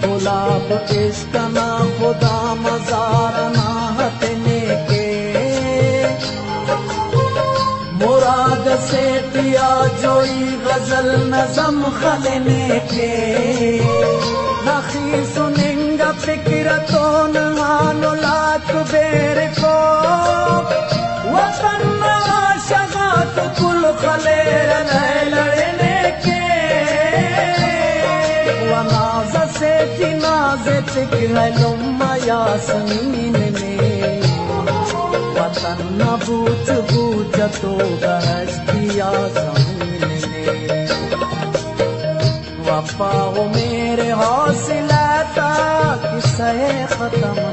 गुलाब इश्क ना खुदा मजार ना हटने के, मुराद से दिया जोई गजल नज़म खलने के, नखी सुनेंगा फिक्र तो नहानो लाख बेर को, वतन आशगात कुल खलेर लड़ने के, वनाज से दिनाज तिकहलुम्मा यासमीन में, वतन न बूझ बूझ तो बहश्तिया ज़मीन में, वफा हो मेरे हौसला था किसे खत्म